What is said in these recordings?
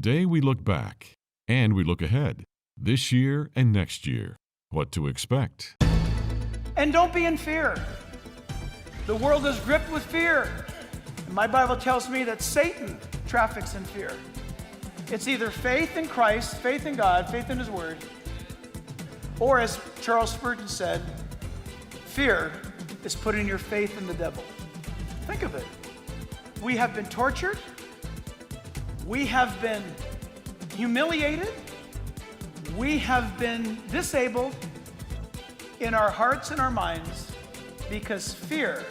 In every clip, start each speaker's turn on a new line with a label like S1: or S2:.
S1: Today we look back, and we look ahead, this year and next year, what to expect.
S2: And don't be in fear. The world is gripped with fear. My Bible tells me that Satan traffics in fear. It's either faith in Christ, faith in God, faith in His Word, or as Charles Spurgeon said, fear is putting your faith in the devil. Think of it. We have been tortured. We have been humiliated. We have been disabled in our hearts and our minds because fear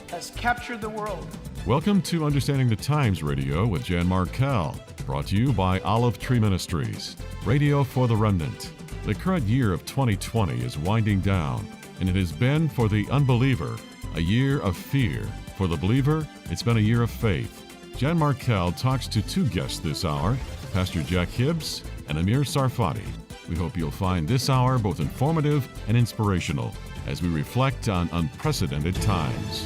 S2: has captured the world.
S1: Welcome to Understanding the Times Radio with Jan Markell, brought to you by Olive Tree Ministries, radio for the remnant. The current year of 2020 is winding down, and it has been for the unbeliever a year of fear. For the believer, it's been a year of faith. Jan Markell talks to two guests this hour, Pastor Jack Hibbs and Amir Tsarfati. We hope you'll find this hour both informative and inspirational as we reflect on unprecedented times.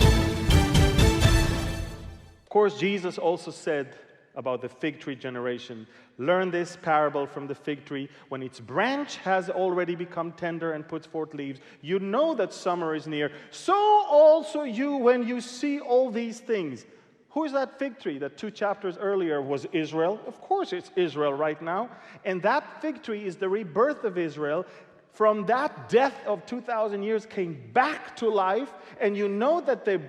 S3: Of course, Jesus also said about the fig tree generation, learn this parable from the fig tree. When its branch has already become tender and puts forth leaves, you know that summer is near. So also you, when you see all these things. Who is that fig tree that 2 chapters earlier was Israel? Of course it's Israel right now. And that fig tree is the rebirth of Israel. From that death of 2,000 years came back to life. And you know that the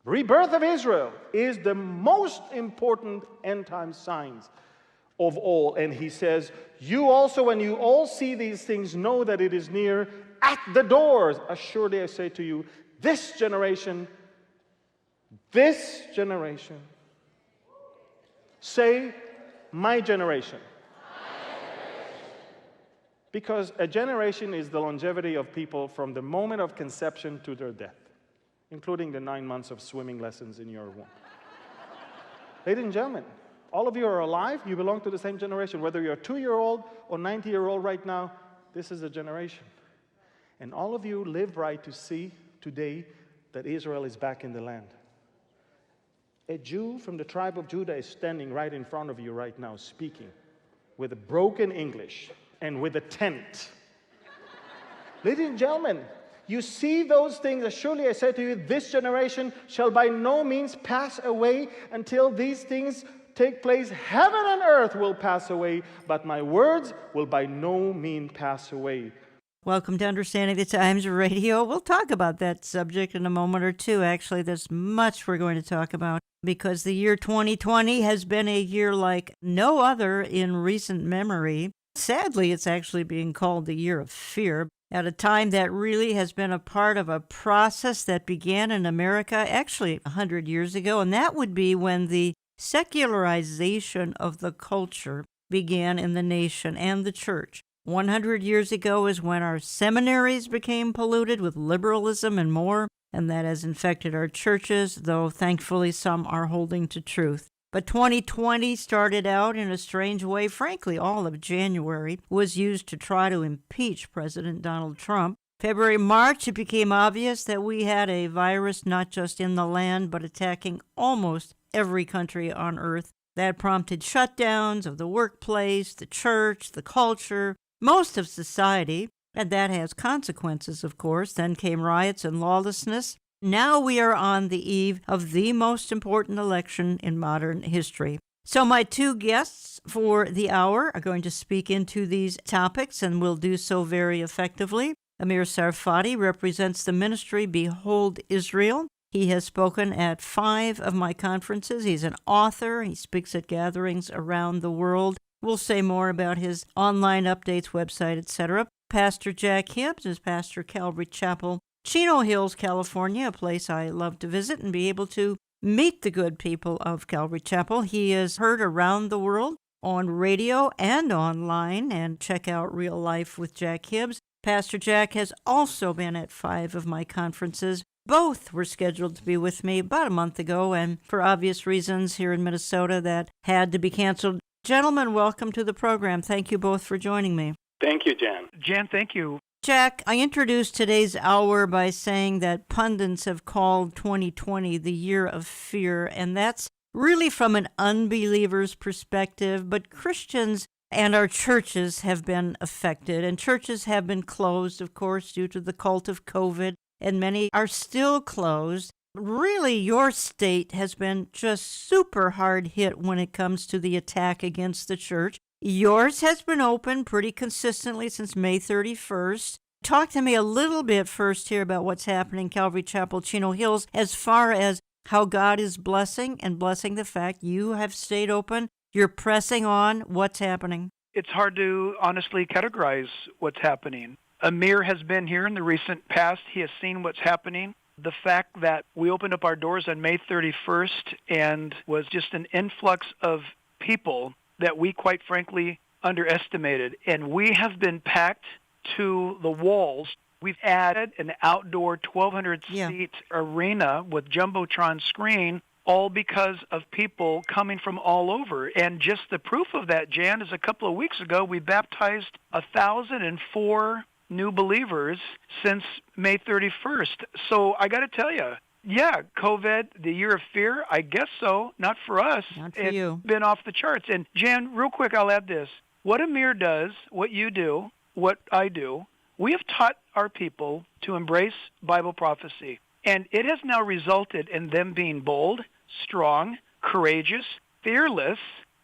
S3: rebirth of Israel is the most important end-time signs of all. And he says, you also, when you all see these things, know that it is near at the doors. Assuredly I say to you, this generation, say, my generation. Because a generation is the longevity of people from the moment of conception to their death, including the 9 months of swimming lessons in your womb. Ladies and gentlemen, all of you are alive. You belong to the same generation. Whether you're a 2-year-old or 90-year-old right now, this is a generation. And all of you live right to see today that Israel is back in the land. A Jew from the tribe of Judah is standing right in front of you right now, speaking with a broken English and with a tent. Ladies and gentlemen, you see those things, as surely I say to you, this generation shall by no means pass away until these things take place. Heaven and earth will pass away, but my words will by no means pass away.
S4: Welcome to Understanding the Times Radio. We'll talk about that subject in a moment or two. Actually, there's much we're going to talk about because the year 2020 has been a year like no other in recent memory. Sadly, it's actually being called the year of fear, at a time that really has been a part of a process that began in America actually 100 years ago, and that would be when the secularization of the culture began in the nation and the church. 100 years ago is when our seminaries became polluted with liberalism and more, and that has infected our churches, though thankfully some are holding to truth. But 2020 started out in a strange way. Frankly, all of January was used to try to impeach President Donald Trump. February, March, it became obvious that we had a virus not just in the land, but attacking almost every country on earth. That prompted shutdowns of the workplace, the church, the culture, most of society, and that has consequences, of course. Then came riots and lawlessness. Now we are on the eve of the most important election in modern history. So my two guests for the hour are going to speak into these topics and will do so very effectively. Amir Tsarfati represents the ministry Behold Israel. He has spoken at 5 of my conferences. He's an author. He speaks at gatherings around the world. We'll say more about his online updates, website, etc. Pastor Jack Hibbs is pastor Calvary Chapel, Chino Hills, California, a place I love to visit and be able to meet the good people of Calvary Chapel. He is heard around the world on radio and online, and check out Real Life with Jack Hibbs. Pastor Jack has also been at 5 of my conferences. Both were scheduled to be with me about a month ago, and for obvious reasons here in Minnesota that had to be canceled. Gentlemen, welcome to the program. Thank you both for joining me.
S3: Thank you, Jan.
S2: Jan, thank you.
S4: Jack, I introduced today's hour by saying that pundits have called 2020 the year of fear, and that's really from an unbeliever's perspective, but Christians and our churches have been affected, and churches have been closed, of course, due to the cult of COVID, and many are still closed. Really, your state has been just super hard hit when it comes to the attack against the church. Yours has been open pretty consistently since May 31st. Talk to me a little bit first here about what's happening in Calvary Chapel, Chino Hills, as far as how God is blessing the fact you have stayed open. You're pressing on. What's happening?
S2: It's hard to honestly categorize what's happening. Amir has been here in the recent past. He has seen what's happening. The fact that we opened up our doors on May 31st and was just an influx of people that we quite frankly underestimated. And we have been packed to the walls. We've added an outdoor 1,200-seat arena with Jumbotron screen, all because of people coming from all over. And just the proof of that, Jan, is a couple of weeks ago, we baptized 1,004 new believers since May 31st. So I got to tell you, yeah, COVID, the year of fear, I guess so. Not for us.
S4: Not for you.
S2: It's been off the charts. And Jan, real quick, I'll add this. What Amir does, what you do, what I do, we have taught our people to embrace Bible prophecy. And it has now resulted in them being bold, strong, courageous, fearless,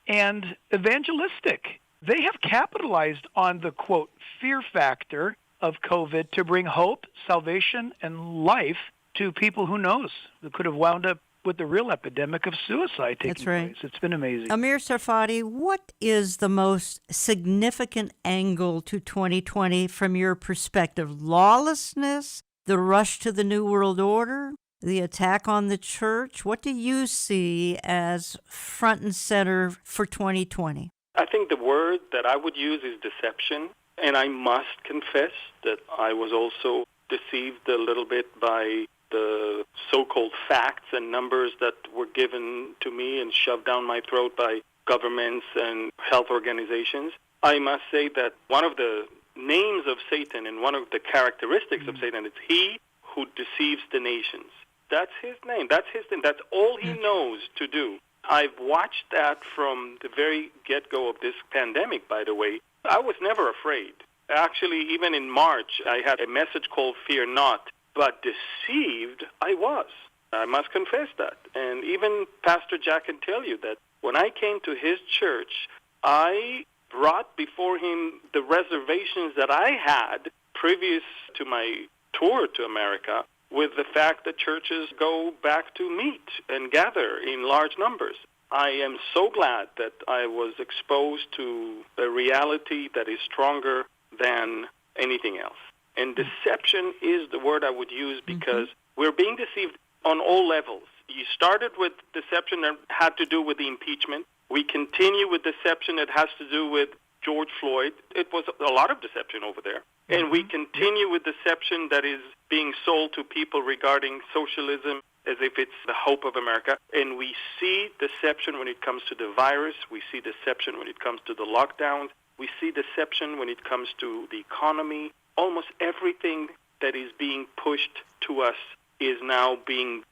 S2: and evangelistic. They have capitalized on the, quote, fear factor of COVID to bring hope, salvation, and life to people who knows who could have wound up with the real epidemic of suicide taking place. It's been amazing.
S4: Amir Tsarfati, what is the most significant angle to 2020 from your perspective? Lawlessness? The rush to the New World Order? The attack on the church? What do you see as front and center for 2020?
S5: I think the word that I would use is deception. And I must confess that I was also deceived a little bit by the so-called facts and numbers that were given to me and shoved down my throat by governments and health organizations. I must say that one of the names of Satan and one of the characteristics of Satan is he who deceives the nations. That's his name. That's his thing. That's all he knows to do. I've watched that from the very get-go of this pandemic, by the way. I was never afraid. Actually, even in March, I had a message called Fear Not, but deceived I was. I must confess that. And even Pastor Jack can tell you that when I came to his church, I brought before him the reservations that I had previous to my tour to America with the fact that churches go back to meet and gather in large numbers. I am so glad that I was exposed to a reality that is stronger than anything else. And deception is the word I would use because we're being deceived on all levels. You started with deception that had to do with the impeachment. We continue with deception that has to do with George Floyd. It was a lot of deception over there. And we continue with deception that is being sold to people regarding socialism as if it's the hope of America. And we see deception when it comes to the virus. We see deception when it comes to the lockdowns. We see deception when it comes to the economy. Almost everything that is being pushed to us is now being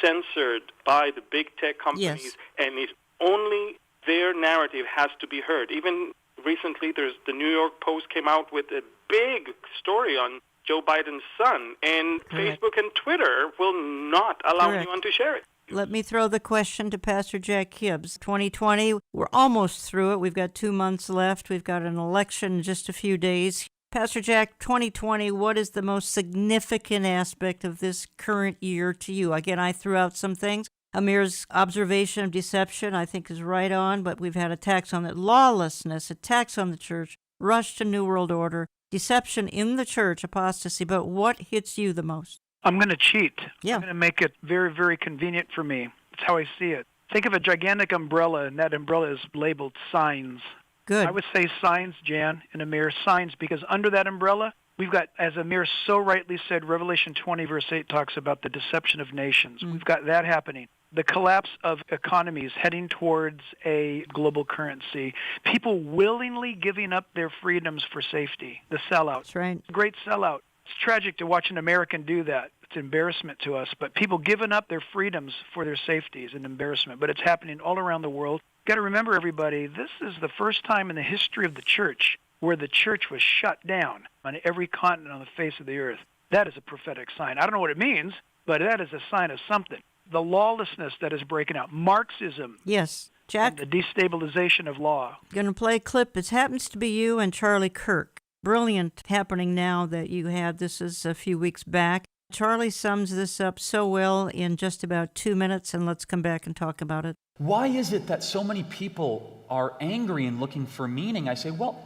S5: censored by the big tech companies, and if only their narrative has to be heard. Even recently, there's the New York Post came out with a big story on Joe Biden's son, and Facebook and Twitter will not allow anyone to share it.
S4: Let me throw the question to Pastor Jack Hibbs. 2020, we're almost through it. We've got 2 months left. We've got an election in just a few days. Pastor Jack, 2020, what is the most significant aspect of this current year to you? Again, I threw out some things. Amir's observation of deception, I think, is right on, but we've had attacks on it. Lawlessness, attacks on the church, rush to New World Order, deception in the church, apostasy. But what hits you the most?
S2: I'm going to cheat.
S4: Yeah.
S2: I'm going to make it very, very convenient for me. That's how I see it. Think of a gigantic umbrella, and that umbrella is labeled signs.
S4: Good.
S2: I would say signs, Jan and Amir, signs, because under that umbrella, we've got, as Amir so rightly said, Revelation 20, verse 8 talks about the deception of nations. We've got that happening. The collapse of economies heading towards a global currency. People willingly giving up their freedoms for safety. The sellout.
S4: That's right.
S2: Great sellout. It's tragic to watch an American do that. It's embarrassment to us, but people giving up their freedoms for their safety is an embarrassment. But it's happening all around the world. Got to remember, everybody, this is the first time in the history of the church where the church was shut down on every continent on the face of the earth. That is a prophetic sign. I don't know what it means, but that is a sign of something. The lawlessness that is breaking out, Marxism.
S4: Yes. Jack?
S2: And the destabilization of law.
S4: Going to play a clip. It happens to be you and Charlie Kirk. Brilliant happening now that you had. This is a few weeks back. Charlie sums this up so well in just about 2 minutes, and let's come back and talk about it.
S6: Why is it that so many people are angry and looking for meaning? I say, well,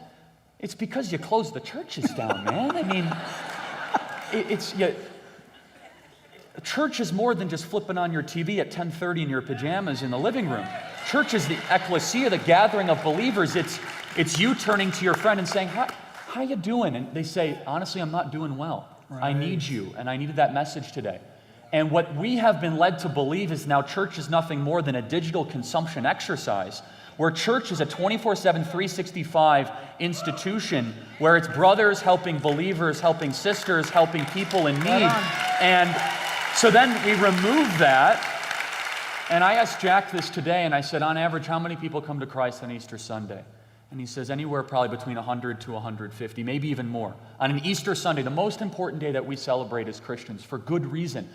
S6: it's because you closed the churches down, man. I mean, church is more than just flipping on your TV at 10:30 in your pajamas in the living room. Church is the ecclesia, the gathering of believers. It's you turning to your friend and saying, how you doing? And they say, honestly, I'm not doing well. Right. I need you, and I needed that message today. And what we have been led to believe is now church is nothing more than a digital consumption exercise, where church is a 24/7, 365 institution where it's brothers helping believers, helping sisters, helping people in need. And so then we remove that. And I asked Jack this today, and I said, on average, how many people come to Christ on Easter Sunday? And he says anywhere probably between 100 to 150, maybe even more. On an Easter Sunday, the most important day that we celebrate as Christians, for good reason.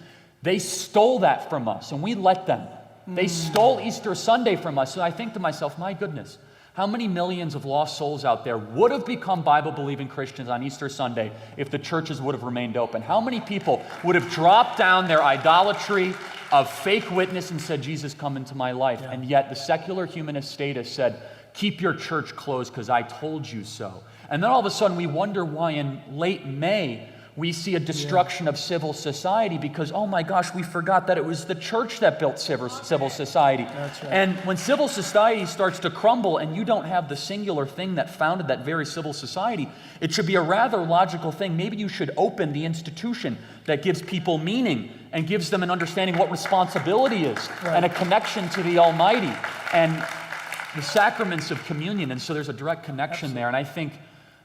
S6: They stole that from us, and we let them. They stole Easter Sunday from us. So I think to myself, my goodness, how many millions of lost souls out there would have become Bible-believing Christians on Easter Sunday if the churches would have remained open? How many people would have dropped down their idolatry of fake witness and said, Jesus, come into my life? Yeah. And yet the secular humanist status said, keep your church closed because I told you so. And then all of a sudden we wonder why in late May we see a destruction of civil society because, oh my gosh, we forgot that it was the church that built civil society. That's right. And when civil society starts to crumble and you don't have the singular thing that founded that very civil society, it should be a rather logical thing. Maybe you should open the institution that gives people meaning and gives them an understanding what responsibility is and a connection to the Almighty and the sacraments of communion. And so there's a direct connection there. And I think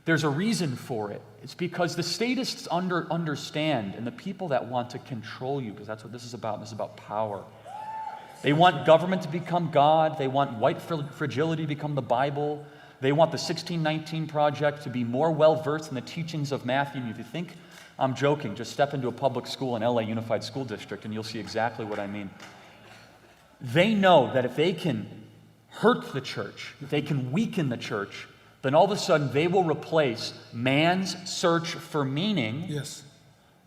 S6: there's a reason for it. It's because the statists understand, and the people that want to control you, because that's what this is about. This is about power. They want government to become God. They want white fragility to become the Bible. They want the 1619 Project to be more well-versed in the teachings of Matthew. And if you think I'm joking, just step into a public school in LA Unified School District and you'll see exactly what I mean. They know that if they can hurt the church, if they can weaken the church, then all of a sudden they will replace man's search for meaning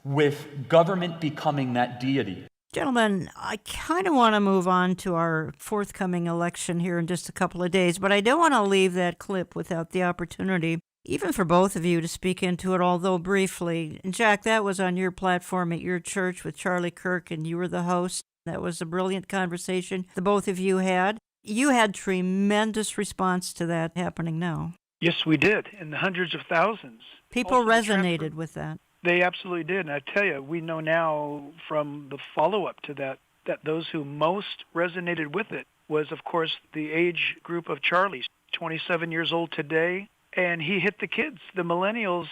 S6: with government becoming that deity.
S4: Gentlemen, I kind of want to move on to our forthcoming election here in just a couple of days, but I don't want to leave that clip without the opportunity, even for both of you, to speak into it, although briefly. Jack, that was on your platform at your church with Charlie Kirk, and you were the host. That was a brilliant conversation the both of you had. You had tremendous response to that happening now.
S2: Yes, we did, in the hundreds of thousands.
S4: People also resonated with that.
S2: They absolutely did, and I tell you, we know now from the follow-up to that those who most resonated with it was, of course, the age group of Charlie's, 27 years old today, and he hit the kids. The millennials,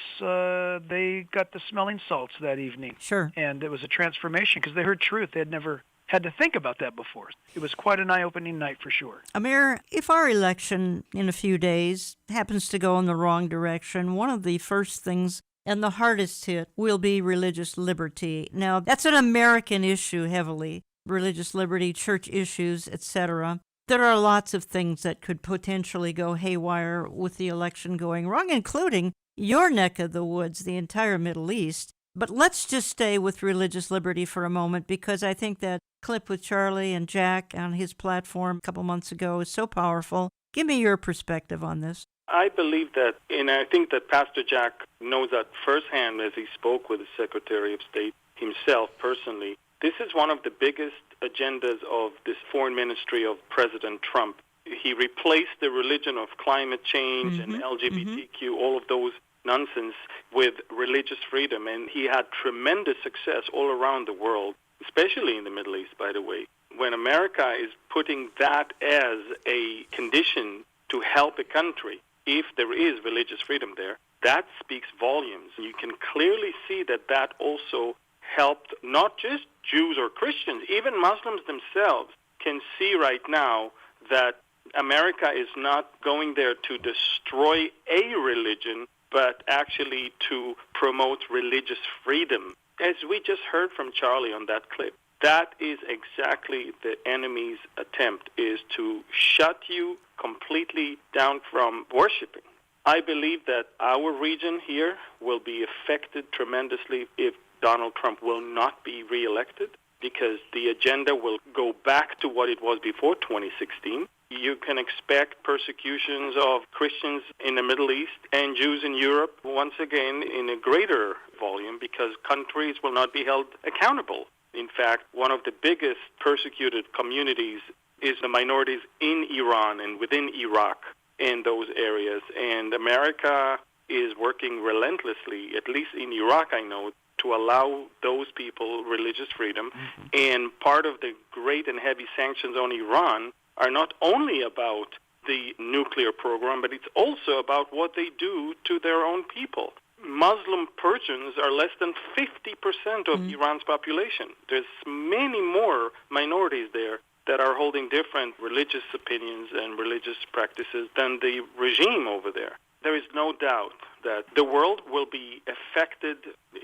S2: they got the smelling salts that evening.
S4: Sure.
S2: And it was a transformation because they heard truth. They had never had to think about that before. It was quite an eye-opening night for sure.
S4: Amir, if our election in a few days happens to go in the wrong direction, one of the first things and the hardest hit will be religious liberty. Now, that's an American issue heavily, religious liberty, church issues, etc. There are lots of things that could potentially go haywire with the election going wrong, including your neck of the woods, the entire Middle East. But let's just stay with religious liberty for a moment, because I think that clip with Charlie and Jack on his platform a couple months ago is so powerful. Give me your perspective on this.
S5: I believe that, and I think that Pastor Jack knows that firsthand as he spoke with the Secretary of State himself personally. This is one of the biggest agendas of this foreign ministry of President Trump. He replaced the religion of climate change and LGBTQ, all of those nonsense, with religious freedom. And he had tremendous success all around the world, especially in the Middle East, by the way. When America is putting that as a condition to help a country, if there is religious freedom there, that speaks volumes. You can clearly see that that also helped not just Jews or Christians, even Muslims themselves can see right now that America is not going there to destroy a religion, but actually to promote religious freedom. As we just heard from Charlie on that clip, that is exactly the enemy's attempt, is to shut you completely down from worshiping. I believe that our region here will be affected tremendously if Donald Trump will not be reelected, because the agenda will go back to what it was before 2016. You can expect persecutions of Christians in the Middle East and Jews in Europe, once again, in a greater volume, because countries will not be held accountable. In fact, one of the biggest persecuted communities is the minorities in Iran and within Iraq in those areas. And America is working relentlessly, at least in Iraq, I know, to allow those people religious freedom. Mm-hmm. And part of the great and heavy sanctions on Iran are not only about the nuclear program, but it's also about what they do to their own people. Muslim Persians are less than 50% of Iran's population. There's many more minorities there that are holding different religious opinions and religious practices than the regime over there. There is no doubt that the world will be affected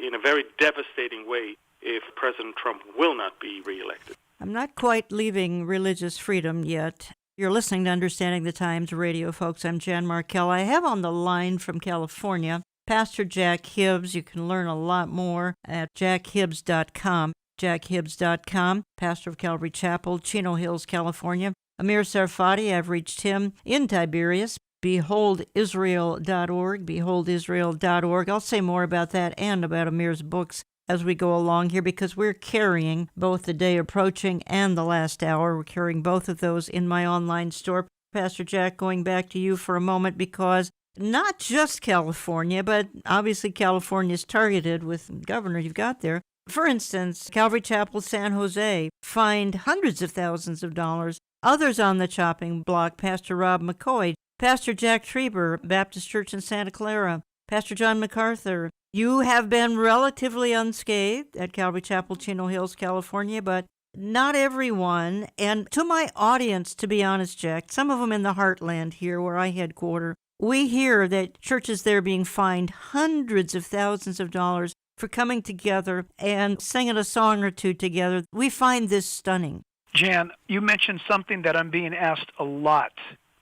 S5: in a very devastating way if President Trump will not be reelected.
S4: I'm not quite leaving religious freedom yet. You're listening to Understanding the Times Radio, folks. I'm Jan Markell. I have on the line from California Pastor Jack Hibbs. You can learn a lot more at jackhibbs.com. jackhibbs.com, pastor of Calvary Chapel, Chino Hills, California. Amir Tsarfati, I've reached him in Tiberias. Beholdisrael.org, beholdisrael.org. I'll say more about that and about Amir's books as we go along here, because we're carrying both the day approaching and the last hour. We're carrying both of those in my online store. Pastor Jack, going back to you for a moment, because not just California, but obviously California's targeted with the governor you've got there. For instance, Calvary Chapel San Jose fined hundreds of thousands of dollars. Others on the chopping block, Pastor Rob McCoy, Pastor Jack Trieber, Baptist Church in Santa Clara, Pastor John MacArthur. You have been relatively unscathed at Calvary Chapel, Chino Hills, California, but not everyone. And to my audience, to be honest, Jack, some of them in the heartland here where I headquarter, we hear that churches there being fined hundreds of thousands of dollars for coming together and singing a song or two together. We find this stunning.
S7: Jan, you mentioned something that I'm being asked a lot,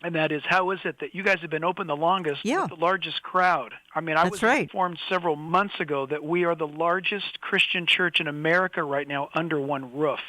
S7: and that is, how is it that you guys have been open the longest with the largest crowd? I mean, I was informed several months ago that we are the largest Christian church in America right now under one roof.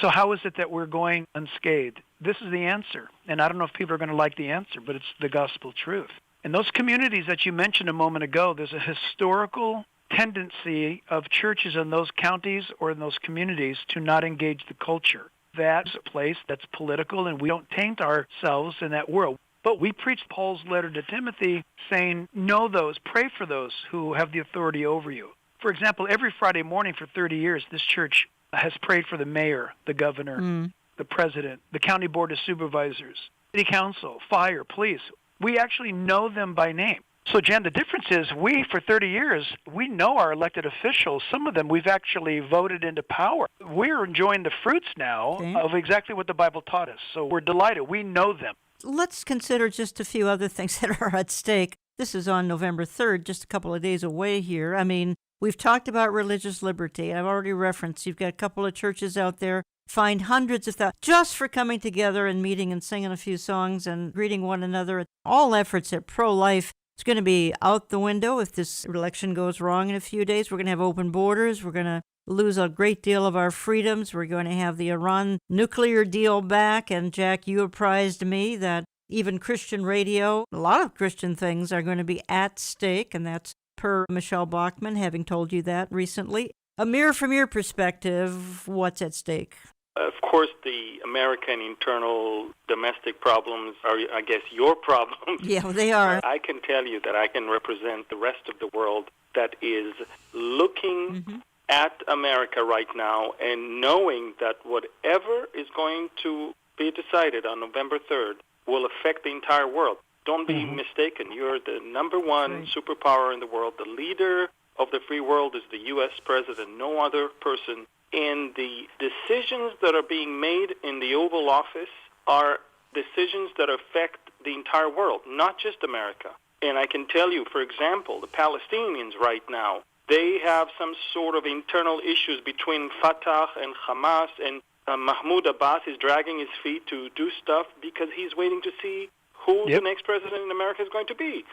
S7: So how is it that we're going unscathed? This is the answer, and I don't know if people are going to like the answer, but it's the gospel truth. In those communities that you mentioned a moment ago, there's a historical tendency of churches in those counties or in those communities to not engage the culture. That's a place that's political, and we don't taint ourselves in that world. But we preach Paul's letter to Timothy saying, know those, pray for those who have the authority over you. For example, every Friday morning for 30 years, this church has prayed for the mayor, the governor, the president, the county board of supervisors, city council, fire, police. We actually know them by name. So, Jan, the difference is we, for 30 years, we know our elected officials. Some of them we've actually voted into power. We're enjoying the fruits now of exactly what the Bible taught us. So we're delighted. We know them.
S4: Let's consider just a few other things that are at stake. This is on November 3rd, just a couple of days away here. I mean, we've talked about religious liberty. I've already referenced you've got a couple of churches out there fined hundreds of thousands just for coming together and meeting and singing a few songs and greeting one another. All efforts at pro-life. It's going to be out the window if this election goes wrong in a few days. We're going to have open borders. We're going to lose a great deal of our freedoms. We're going to have the Iran nuclear deal back. And, Jack, you apprised me that even Christian radio, a lot of Christian things are going to be at stake, and that's per Michelle Bachmann having told you that recently. Amir, from your perspective, what's at stake?
S5: Of course, the American internal domestic problems are, I guess, your problems.
S4: Yeah, they are.
S5: I can tell you that I can represent the rest of the world that is looking at America right now and knowing that whatever is going to be decided on November 3rd will affect the entire world. Don't be mistaken. You're the number one superpower in the world, the leader of the free world is the U.S. president, no other person. And the decisions that are being made in the Oval Office are decisions that affect the entire world, not just America. And I can tell you, for example, the Palestinians right now, they have some sort of internal issues between Fatah and Hamas, and Mahmoud Abbas is dragging his feet to do stuff because he's waiting to see who the next president in America is going to be.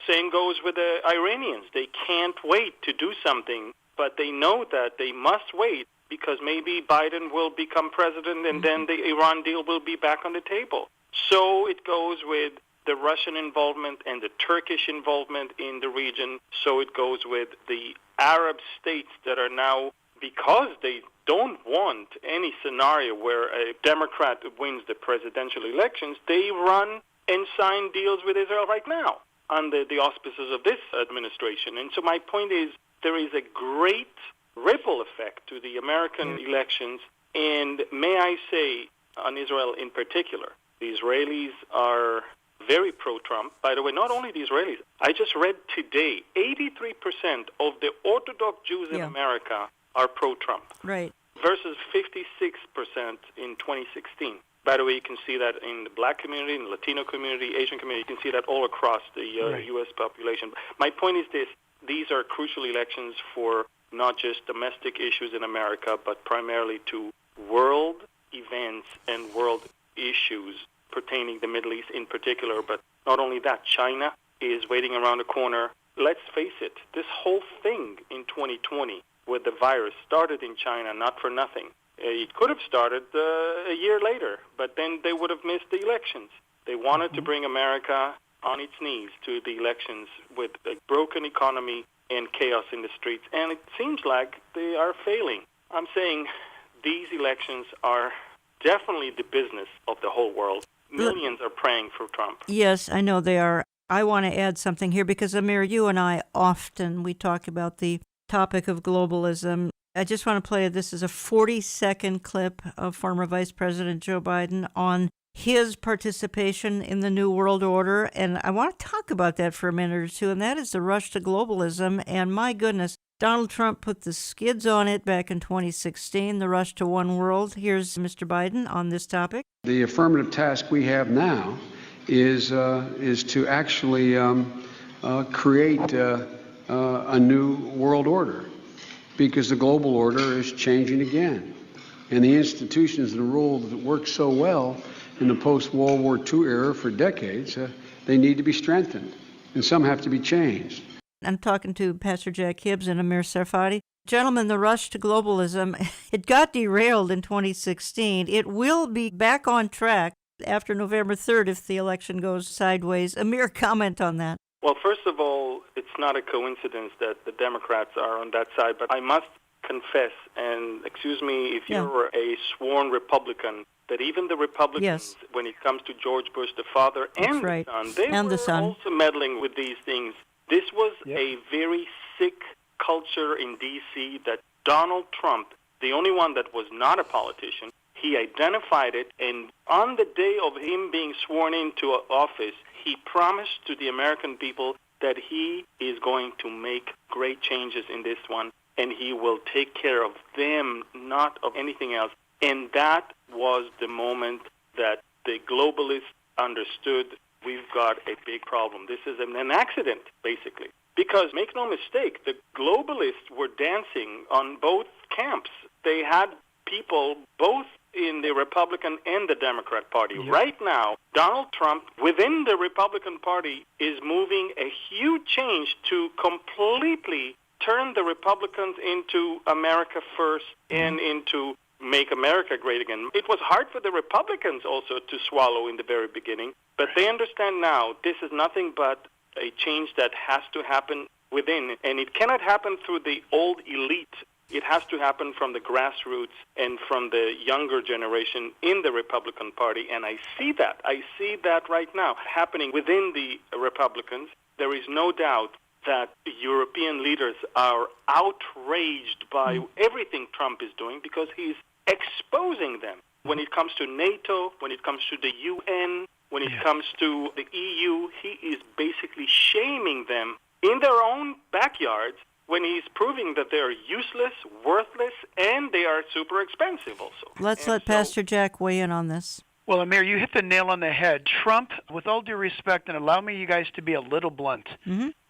S5: Same goes with the Iranians. They can't wait to do something, but they know that they must wait because maybe Biden will become president and then the Iran deal will be back on the table. So it goes with the Russian involvement and the Turkish involvement in the region. So it goes with the Arab states that are now, because they don't want any scenario where a Democrat wins the presidential elections, they run and sign deals with Israel right now under the auspices of this administration. And so my point is there is a great ripple effect to the American elections. And may I say, on Israel in particular, the Israelis are very pro-Trump. By the way, not only the Israelis. I just read today, 83% of the Orthodox Jews in America are pro-Trump.
S4: Right.
S5: Versus 56% in 2016. By the way, you can see that in the black community, in the Latino community, Asian community. You can see that all across the U.S. population. My point is this. These are crucial elections for not just domestic issues in America, but primarily to world events and world issues pertaining to the Middle East in particular. But not only that, China is waiting around the corner. Let's face it, this whole thing in 2020 with the virus started in China, not for nothing. It could have started a year later, but then they would have missed the elections. They wanted to bring America on its knees to the elections with a broken economy and chaos in the streets, and it seems like they are failing. I'm saying these elections are definitely the business of the whole world. Millions are praying for Trump.
S4: Yes, I know they are. I want to add something here because, Amir, you and I we talk about the topic of globalism. I just want to play this is a 40-second clip of former Vice President Joe Biden on his participation in the New World Order, and I want to talk about that for a minute or two, and that is the rush to globalism. And my goodness, Donald Trump put the skids on it back in 2016, the rush to one world. Here's Mr. Biden on this topic.
S8: The affirmative task we have now is to actually create a new world order, because the global order is changing again. And the institutions and rules that worked so well in the post-World War II era for decades, they need to be strengthened, and some have to be changed.
S4: I'm talking to Pastor Jack Hibbs and Amir Tsarfati. Gentlemen, the rush to globalism, it got derailed in 2016. It will be back on track after November 3rd if the election goes sideways. Amir, comment on that.
S5: Well, first of all, it's not a coincidence that the Democrats are on that side, but I must confess, and excuse me if you're a sworn Republican, that even the Republicans, when it comes to George Bush, the father and the son, they were also meddling with these things. This was a very sick culture in D.C. that Donald Trump, the only one that was not a politician, he identified it, and on the day of him being sworn into office, he promised to the American people that he is going to make great changes in this one, and he will take care of them, not of anything else. And that was the moment that the globalists understood we've got a big problem. This is an accident, basically. Because, make no mistake, the globalists were dancing on both camps. They had people both in the Republican and the Democrat Party. Yep. Right now, Donald Trump, within the Republican Party, is moving a huge change to completely turn the Republicans into America first and into make America great again. It was hard for the Republicans also to swallow in the very beginning, but they understand now this is nothing but a change that has to happen within, and it cannot happen through the old elite. It has to happen from the grassroots and from the younger generation in the Republican Party, and I see that. I see that right now happening within the Republicans. There is no doubt that European leaders are outraged by everything Trump is doing because he's exposing them. When it comes to NATO, when it comes to the UN, when it comes to the EU, he is basically shaming them in their own backyards when he's proving that they are useless, worthless, and they are super expensive also.
S4: Let's let Pastor Jack weigh in on this.
S7: Well, Amir, you hit the nail on the head. Trump, with all due respect, and allow me, you guys, to be a little blunt,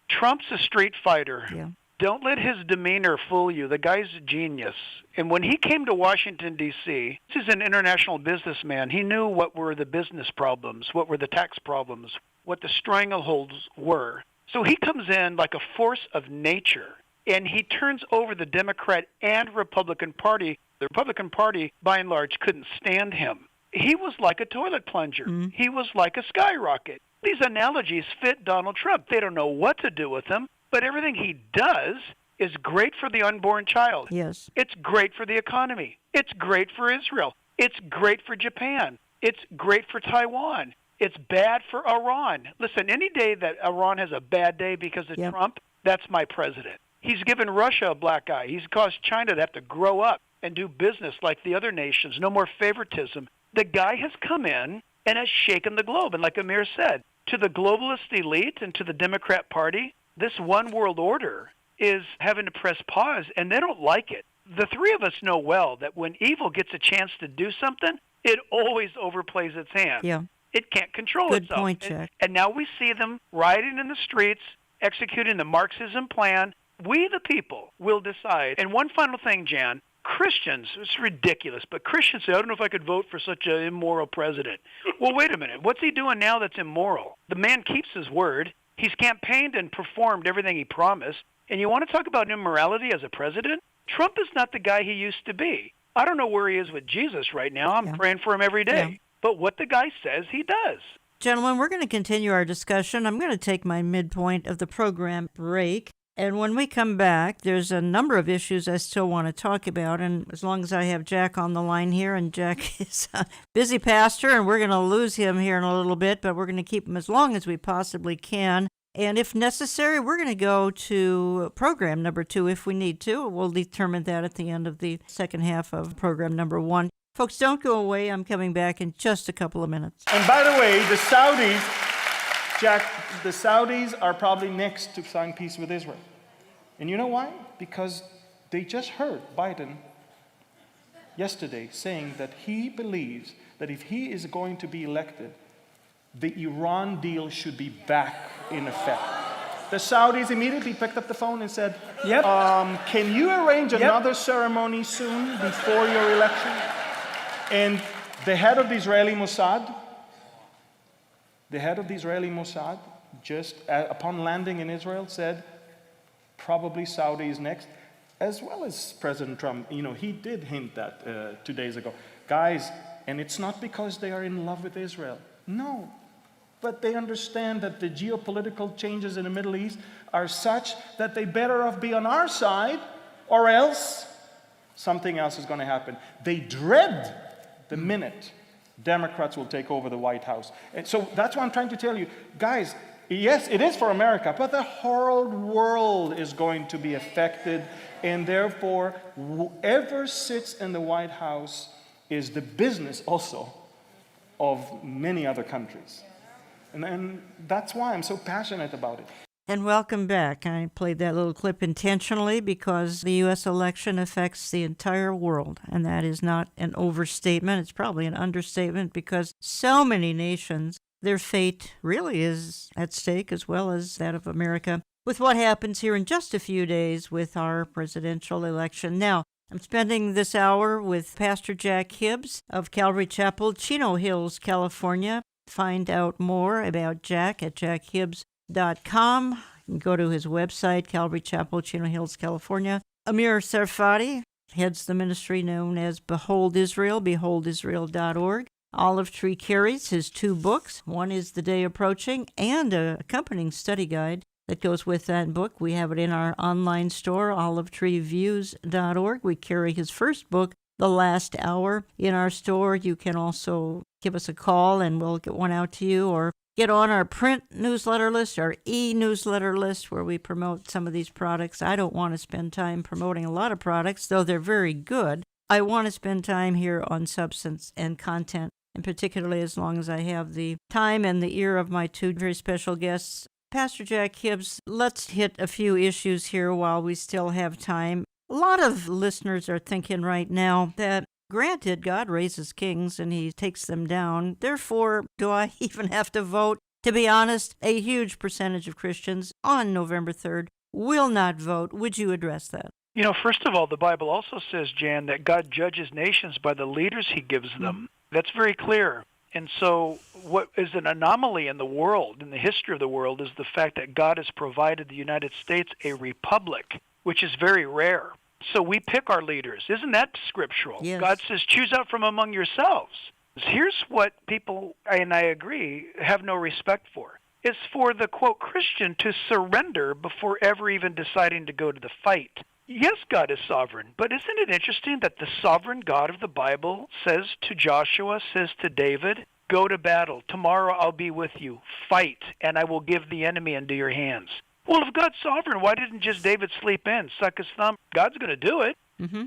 S7: Trump's a street fighter.
S4: Yeah.
S7: Don't let his demeanor fool you. The guy's a genius. And when he came to Washington, D.C., this is an international businessman. He knew what were the business problems, what were the tax problems, what the strangleholds were. So he comes in like a force of nature, and he turns over the Democrat and Republican Party. The Republican Party, by and large, couldn't stand him. He was like a toilet plunger. He was like a skyrocket. These analogies fit Donald Trump. They don't know what to do with him, but everything he does is great for the unborn child.
S4: Yes.
S7: It's great for the economy. It's great for Israel. It's great for Japan. It's great for Taiwan. It's bad for Iran. Listen, any day that Iran has a bad day because of Trump, that's my president. He's given Russia a black eye. He's caused China to have to grow up and do business like the other nations. No more favoritism. The guy has come in and has shaken the globe. And like Amir said, to the globalist elite and to the Democrat Party, this one world order is having to press pause, and they don't like it. The three of us know well that when evil gets a chance to do something, it always overplays its hand.
S4: Yeah.
S7: It can't control
S4: Good
S7: itself.
S4: point, Jack.
S7: And now we see them rioting in the streets, executing the Marxism plan. We, the people, will decide. And one final thing, Jan. Christians, it's ridiculous, but Christians say, I don't know if I could vote for such an immoral president. Well, wait a minute. What's he doing now that's immoral? The man keeps his word. He's campaigned and performed everything he promised. And you want to talk about immorality as a president? Trump is not the guy he used to be. I don't know where he is with Jesus right now. I'm praying for him every day. Yeah. But what the guy says, he does.
S4: Gentlemen, we're going to continue our discussion. I'm going to take my midpoint of the program break. And when we come back, there's a number of issues I still want to talk about. And as long as I have Jack on the line here, and Jack is a busy pastor, and we're going to lose him here in a little bit, but we're going to keep him as long as we possibly can. And if necessary, we're going to go to program number 2 if we need to. We'll determine that at the end of the second half of program number 1. Folks, don't go away. I'm coming back in just a couple of minutes.
S3: And by the way, the Saudis, Jack, the Saudis are probably next to sign peace with Israel. And you know why? Because they just heard Biden yesterday saying that he believes that if he is going to be elected, the Iran deal should be back in effect. The Saudis immediately picked up the phone and said, can you arrange another ceremony soon before your election? And the head of the Israeli Mossad, just upon landing in Israel, said, probably Saudi is next, as well as President Trump. You know, he did hint that 2 days ago. Guys, and it's not because they are in love with Israel. No. But they understand that the geopolitical changes in the Middle East are such that they better off be on our side, or else something else is going to happen. They dread the minute Democrats will take over the White House. And so that's what I'm trying to tell you. Guys, yes, it is for America, but the whole world is going to be affected, and therefore, whoever sits in the White House is the business also of many other countries. And that's why I'm so passionate about it.
S4: And welcome back. I played that little clip intentionally because the U.S. election affects the entire world, and that is not an overstatement. It's probably an understatement because so many nations, their fate really is at stake as well as that of America with what happens here in just a few days with our presidential election. Now, I'm spending this hour with Pastor Jack Hibbs of Calvary Chapel, Chino Hills, California. Find out more about Jack at jackhibbs.com. You can go to his website, Calvary Chapel, Chino Hills, California. Amir Tsarfati heads the ministry known as Behold Israel, beholdisrael.org. Olive Tree carries his 2 books. One is The Day Approaching and an accompanying study guide that goes with that book. We have it in our online store, olivetreeviews.org. We carry his first book, The Last Hour, in our store. You can also give us a call and we'll get one out to you, or get on our print newsletter list, our e-newsletter list, where we promote some of these products. I don't want to spend time promoting a lot of products, though they're very good. I want to spend time here on substance and content, and particularly as long as I have the time and the ear of my 2 very special guests, Pastor Jack Hibbs, let's hit a few issues here while we still have time. A lot of listeners are thinking right now that, granted, God raises kings and he takes them down. Therefore, do I even have to vote? To be honest, a huge percentage of Christians on November 3rd will not vote. Would you address that?
S7: You know, first of all, the Bible also says, Jan, that God judges nations by the leaders he gives them. That's very clear. And so what is an anomaly in the world, in the history of the world, is the fact that God has provided the United States a republic, which is very rare. So we pick our leaders. Isn't that scriptural?
S4: Yes.
S7: God says, choose out from among yourselves. Here's what people, and I agree, have no respect for. It's for the, quote, Christian to surrender before ever even deciding to go to the fight. Yes, God is sovereign, but isn't it interesting that the sovereign God of the Bible says to Joshua, says to David, go to battle. Tomorrow I'll be with you. Fight, and I will give the enemy into your hands. Well, if God's sovereign, why didn't just David sleep in, suck his thumb? God's going to do it.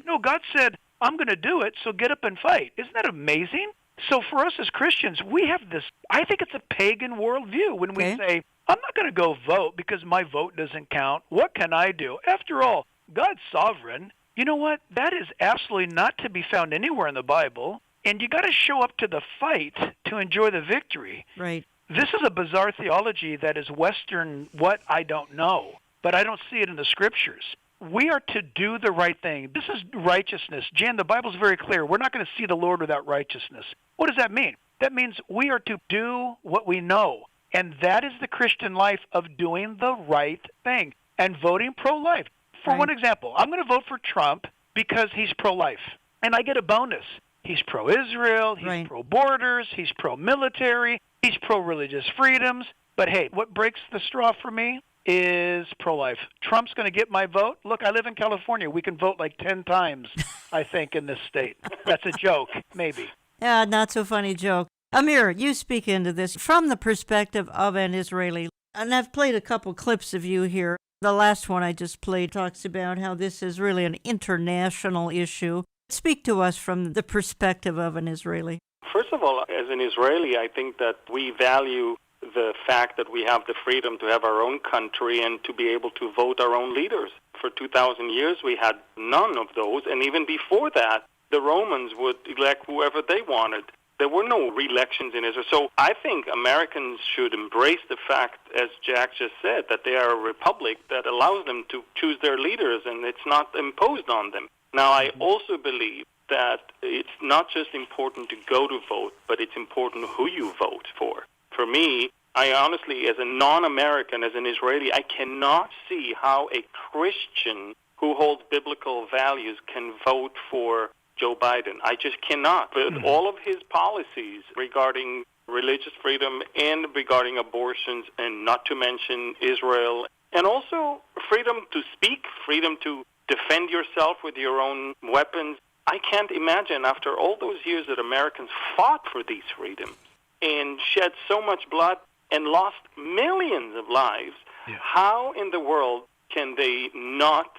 S7: No, God said, I'm going to do it, so get up and fight. Isn't that amazing? So for us as Christians, we have this, I think it's a pagan worldview when we say, I'm not going to go vote because my vote doesn't count. What can I do? After all, God's sovereign. You know what? That is absolutely not to be found anywhere in the Bible. And you got to show up to the fight to enjoy the victory.
S4: Right.
S7: This is a bizarre theology that is Western, what I don't know, but I don't see it in the Scriptures. We are to do the right thing. This is righteousness. Jan, the Bible's very clear. We're not going to see the Lord without righteousness. What does that mean? That means we are to do what we know. And that is the Christian life of doing the right thing and voting pro-life. For one example, I'm going to vote for Trump because he's pro-life. And I get a bonus. He's pro-Israel, he's pro-borders, he's pro-military, he's pro-religious freedoms. But hey, what breaks the straw for me is pro-life. Trump's going to get my vote. Look, I live in California. We can vote like 10 times, I think, in this state. That's a joke, maybe.
S4: Yeah, not so funny joke. Amir, you speak into this from the perspective of an Israeli. And I've played a couple clips of you here. The last one I just played talks about how this is really an international issue. Speak to us from the perspective of an Israeli.
S5: First of all, as an Israeli, I think that we value the fact that we have the freedom to have our own country and to be able to vote our own leaders. For 2,000 years, we had none of those, and even before that, the Romans would elect whoever they wanted. There were no re-elections in Israel. So I think Americans should embrace the fact, as Jack just said, that they are a republic that allows them to choose their leaders, and it's not imposed on them. Now, I also believe that it's not just important to go to vote, but it's important who you vote for. For me, I honestly, as a non-American, as an Israeli, I cannot see how a Christian who holds biblical values can vote for Joe Biden. I just cannot. With all of his policies regarding religious freedom and regarding abortions, and not to mention Israel, and also freedom to speak, freedom to defend yourself with your own weapons. I can't imagine, after all those years that Americans fought for these freedoms and shed so much blood and lost millions of lives, how in the world can they not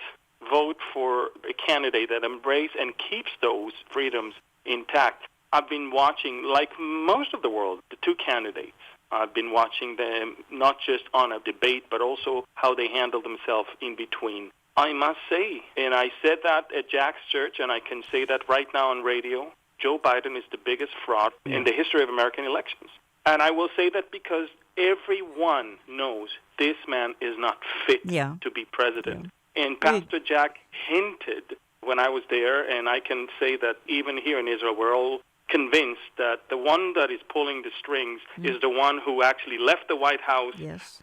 S5: vote for a candidate that embraces and keeps those freedoms intact? I've been watching, like most of the world, the two candidates. I've been watching them not just on a debate, but also how they handle themselves in between. I must say, and I said that at Jack's church, and I can say that right now on radio, Joe Biden is the biggest fraud in the history of American elections. And I will say that because everyone knows this man is not fit to be president. And Pastor Jack hinted when I was there, and I can say that even here in Israel, we're all convinced that the one that is pulling the strings is the one who actually left the White House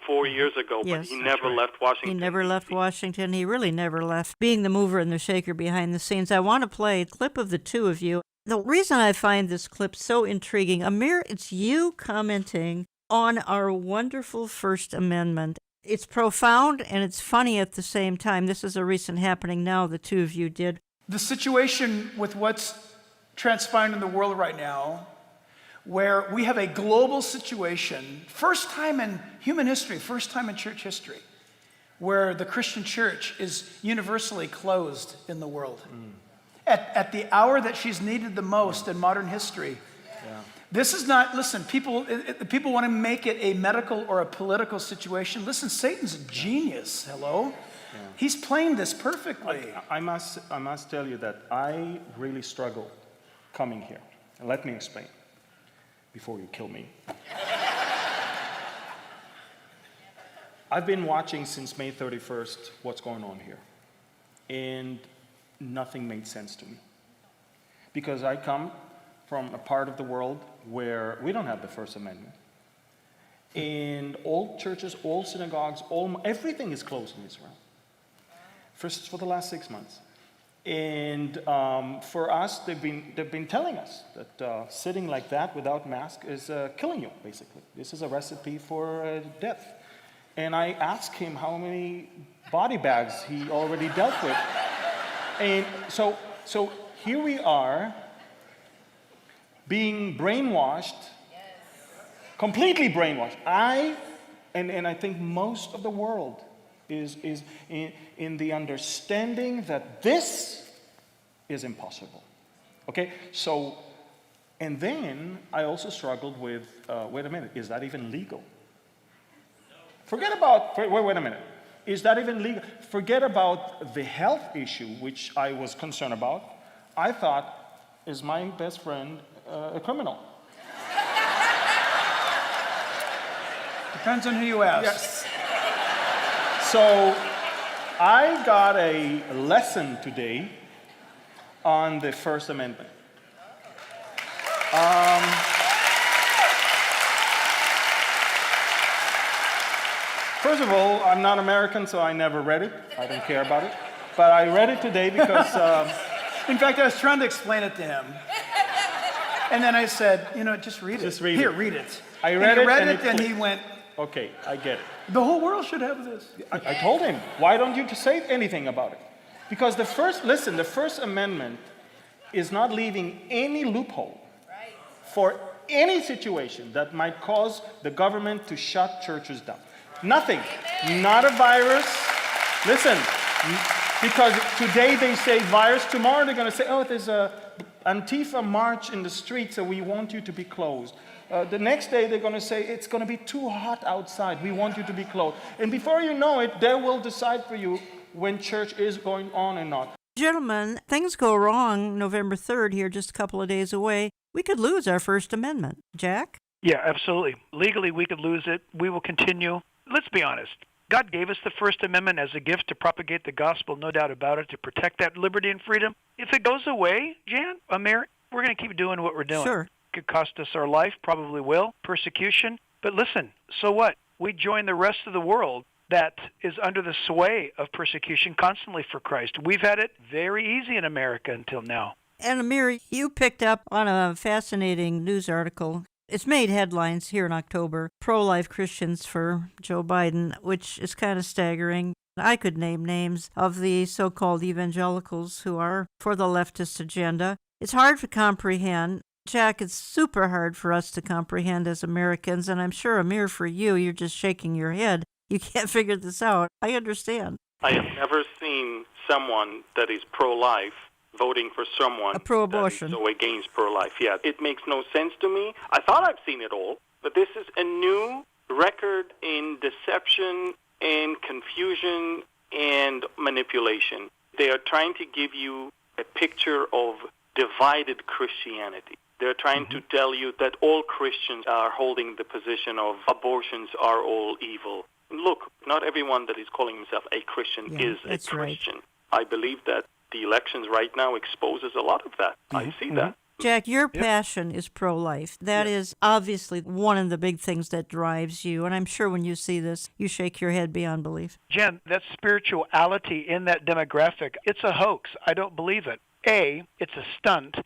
S5: 4 years ago, but he never left Washington.
S4: He never left Washington. He really never left being the mover and the shaker behind the scenes. I want to play a clip of the two of you. The reason I find this clip so intriguing, Amir, it's you commenting on our wonderful First Amendment. It's profound and it's funny at the same time. This is a recent happening now the two of you did.
S2: The situation with what's transpiring in the world right now, where we have a global situation, first time in human history, first time in church history, where the Christian church is universally closed in the world. At the hour that she's needed the most in modern history, This is not, listen, people want to make it a medical or a political situation. Listen, Satan's a genius, hello? Yeah. He's playing this perfectly.
S3: I must tell you that I really struggle coming here. And let me explain before you kill me. I've been watching since May 31st what's going on here. And nothing made sense to me. Because I come from a part of the world where we don't have the First Amendment. And all churches, all synagogues, everything is closed in Israel. First for the last 6 months. And for us, they've been telling us that sitting like that without mask is killing you, basically. This is a recipe for death. And I asked him how many body bags he already dealt with. And so here we are being brainwashed, completely brainwashed. And I think most of the world is in the understanding that this is impossible. Okay, so, and then I also struggled with, wait a minute, is that even legal? Forget about, wait a minute. Is that even legal? Forget about the health issue, which I was concerned about. I thought, is my best friend a criminal?
S2: Depends on who you ask.
S3: Yes. So I got a lesson today on the First Amendment. First of all, I'm not American, so I never read it. I don't care about it. But I read it today because...
S2: in fact, I was trying to explain it to him. And then I said, just read it.
S3: Just read it.
S2: Here, read it.
S3: I read it,
S2: and he went...
S3: Okay, I get it.
S2: The whole world should have this.
S3: I told him, why don't you say anything about it? Because the First Amendment is not leaving any loophole for any situation that might cause the government to shut churches down. Nothing. Not a virus. Listen, because today they say virus, tomorrow they're going to say, oh, there's a Antifa march in the street, so we want you to be closed. The next day they're going to say, it's going to be too hot outside, we want you to be closed. And before you know it, they will decide for you when church is going on and not.
S4: Gentlemen, things go wrong November 3rd here, just a couple of days away. We could lose our First Amendment. Jack?
S7: Yeah, absolutely. Legally, we could lose it. We will continue. Let's be honest. God gave us the First Amendment as a gift to propagate the gospel, no doubt about it, to protect that liberty and freedom. If it goes away, Jan, Amir, we're going to keep doing what we're doing.
S4: Sure.
S7: It could cost us our life, probably will, persecution. But listen, so what? We join the rest of the world that is under the sway of persecution constantly for Christ. We've had it very easy in America until now.
S4: And Amir, you picked up on a fascinating news article. It's made headlines here in October. Pro-life Christians for Joe Biden, which is kind of staggering. I could name names of the so-called evangelicals who are for the leftist agenda. It's hard to comprehend. Jack, it's super hard for us to comprehend as Americans, and I'm sure, Amir, for you, you're just shaking your head. You can't figure this out. I understand.
S5: I have never seen someone that is pro-life voting for someone
S4: pro-abortion.
S5: that is so against pro-life. Yeah, it makes no sense to me. I thought I've seen it all, but this is a new record in deception and confusion and manipulation. They are trying to give you a picture of divided Christianity. They're trying to tell you that all Christians are holding the position of abortions are all evil. Look, not everyone that is calling himself a Christian is a Christian. Right. I believe that the elections right now exposes a lot of that. I see that.
S4: Jack, your passion is pro-life. That is obviously one of the big things that drives you. And I'm sure when you see this, you shake your head beyond belief.
S7: Jen, that spirituality in that demographic, it's a hoax. I don't believe it. A, it's a stunt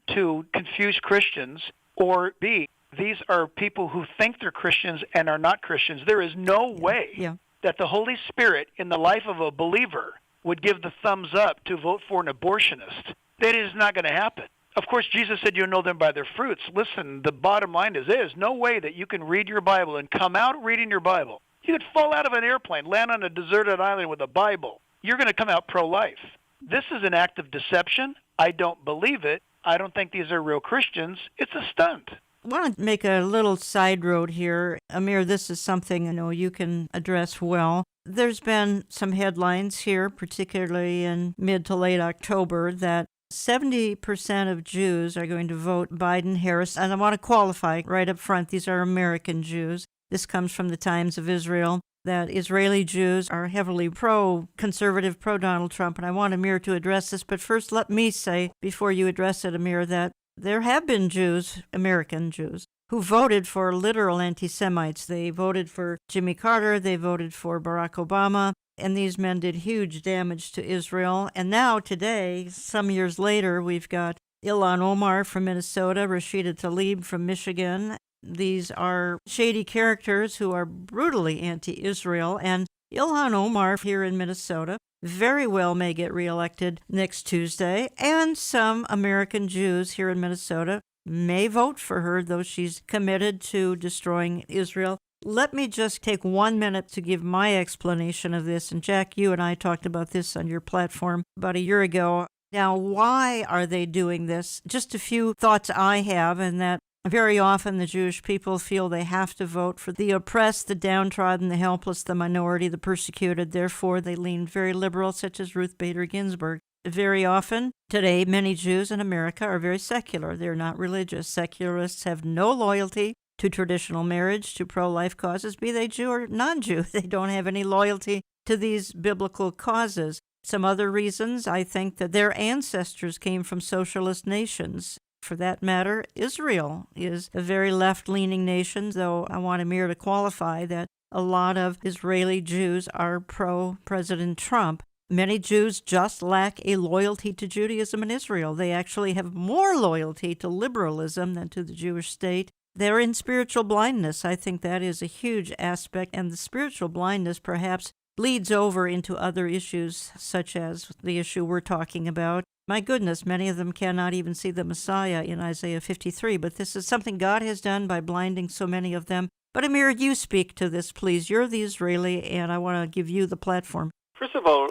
S7: to confuse Christians, or B, these are people who think they're Christians and are not Christians. There is no way that the Holy Spirit in the life of a believer would give the thumbs up to vote for an abortionist. That is not going to happen. Of course, Jesus said you'll know them by their fruits. Listen, the bottom line is there's no way that you can read your Bible and come out reading your Bible. You could fall out of an airplane, land on a deserted island with a Bible. You're going to come out pro-life. This is an act of deception. I don't believe it. I don't think these are real Christians. It's a stunt.
S4: I want to make a little side road here. Amir, this is something I know you can address well. There's been some headlines here, particularly in mid to late October, that 70% of Jews are going to vote Biden-Harris. And I want to qualify right up front, these are American Jews. This comes from the Times of Israel, that Israeli Jews are heavily pro-conservative, pro-Donald Trump. And I want Amir to address this. But first, let me say, before you address it, Amir, that there have been Jews, American Jews, who voted for literal anti-Semites. They voted for Jimmy Carter, they voted for Barack Obama, and these men did huge damage to Israel. And now, today, some years later, we've got Ilhan Omar from Minnesota, Rashida Tlaib from Michigan. These are shady characters who are brutally anti-Israel, and Ilhan Omar here in Minnesota very well may get reelected next Tuesday, and some American Jews here in Minnesota may vote for her, though she's committed to destroying Israel. Let me just take 1 minute to give my explanation of this. And Jack, you and I talked about this on your platform about a year ago. Now, why are they doing this? Just a few thoughts I have, and that very often the Jewish people feel they have to vote for the oppressed, the downtrodden, the helpless, the minority, the persecuted. Therefore, they lean very liberal, such as Ruth Bader Ginsburg. Very often, today, many Jews in America are very secular. They're not religious. Secularists have no loyalty to traditional marriage, to pro-life causes, be they Jew or non-Jew. They don't have any loyalty to these biblical causes. Some other reasons, I think that their ancestors came from socialist nations. For that matter, Israel is a very left-leaning nation, though I want Amir to qualify that a lot of Israeli Jews are pro-President Trump. Many Jews just lack a loyalty to Judaism in Israel. They actually have more loyalty to liberalism than to the Jewish state. They're in spiritual blindness. I think that is a huge aspect, and the spiritual blindness perhaps bleeds over into other issues, such as the issue we're talking about. My goodness, many of them cannot even see the Messiah in Isaiah 53, but this is something God has done by blinding so many of them. But Amir, you speak to this, please. You're the Israeli, and I want to give you the platform.
S5: First of all,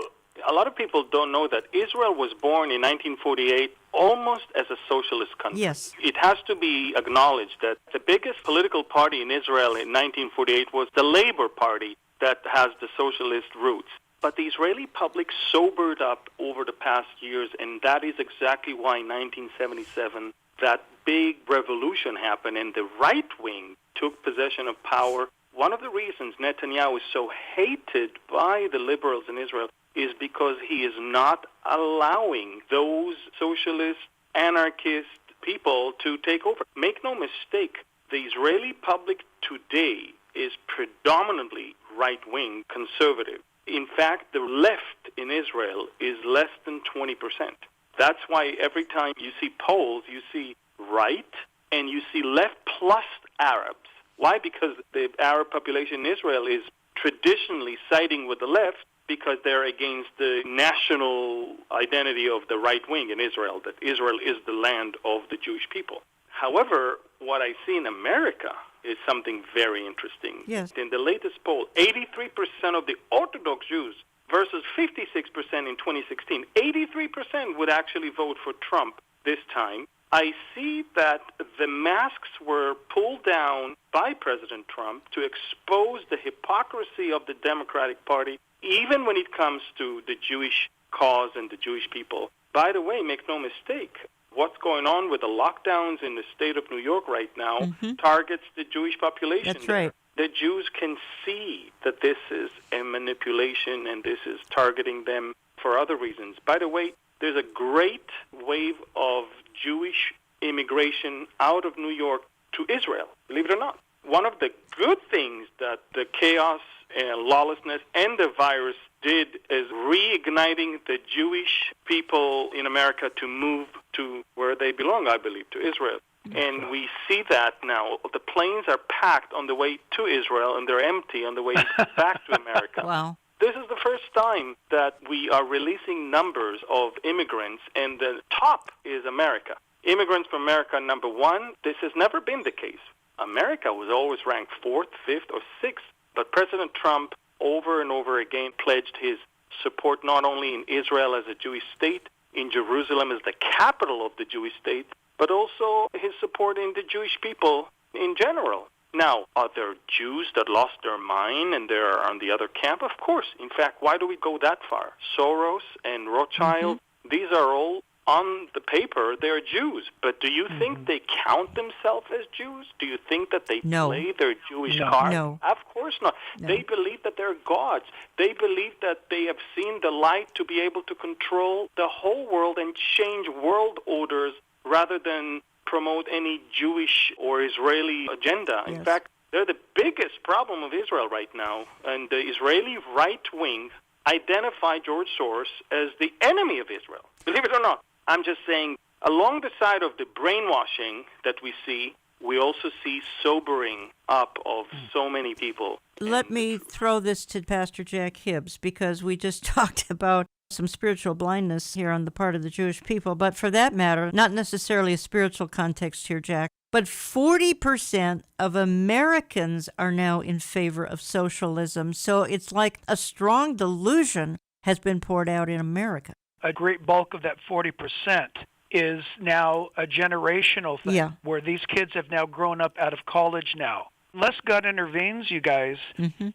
S5: a lot of people don't know that Israel was born in 1948 almost as a socialist country.
S4: Yes.
S5: It has to be acknowledged that the biggest political party in Israel in 1948 was the Labor Party that has the socialist roots. But the Israeli public sobered up over the past years, and that is exactly why in 1977 that big revolution happened and the right wing took possession of power. One of the reasons Netanyahu is so hated by the liberals in Israel is because he is not allowing those socialist, anarchist people to take over. Make no mistake, the Israeli public today is predominantly right-wing conservative. In fact, the left in Israel is less than 20%. That's why every time you see polls, you see right and you see left plus Arabs. Why? Because the Arab population in Israel is traditionally siding with the left because they're against the national identity of the right wing in Israel, that Israel is the land of the Jewish people. However, what I see in America is something very interesting.
S4: Yes.
S5: In the latest poll, 83% of the Orthodox Jews versus 56% in 2016, 83% would actually vote for Trump this time. I see that the masks were pulled down by President Trump to expose the hypocrisy of the Democratic Party, even when it comes to the Jewish cause and the Jewish people. By the way, make no mistake, what's going on with the lockdowns in the state of New York right now targets the Jewish population.
S4: That's right.
S5: The Jews can see that this is a manipulation and this is targeting them for other reasons. By the way, there's a great wave of Jewish immigration out of New York to Israel, believe it or not. One of the good things that the chaos and lawlessness and the virus did is reigniting the Jewish people in America to move to where they belong, I believe, to Israel. And we see that now. The planes are packed on the way to Israel, and they're empty on the way back to America.
S4: Wow.
S5: This is the first time that we are releasing numbers of immigrants, and the top is America. Immigrants from America, number one. This has never been the case. America was always ranked 4th, 5th, or 6th, but President Trump over and over again pledged his support not only in Israel as a Jewish state, in Jerusalem as the capital of the Jewish state, but also his support in the Jewish people in general. Now, are there Jews that lost their mind and they're on the other camp? Of course. In fact, why do we go that far? Soros and Rothschild, these are all on the paper, they're Jews. But do you think they count themselves as Jews? Do you think that they play their Jewish card?
S4: No.
S5: Of course not. No. They believe that they're gods. They believe that they have seen the light to be able to control the whole world and change world orders rather than promote any Jewish or Israeli agenda.
S4: Yes.
S5: In fact, they're the biggest problem of Israel right now. And the Israeli right wing identify George Soros as the enemy of Israel. Believe it or not. I'm just saying, along the side of the brainwashing that we see, we also see sobering up of so many people.
S4: Let me throw this to Pastor Jack Hibbs, because we just talked about some spiritual blindness here on the part of the Jewish people. But for that matter, not necessarily a spiritual context here, Jack, but 40% of Americans are now in favor of socialism. So it's like a strong delusion has been poured out in America.
S7: A great bulk of that 40% is now a generational thing, where these kids have now grown up out of college now. Unless God intervenes, you guys,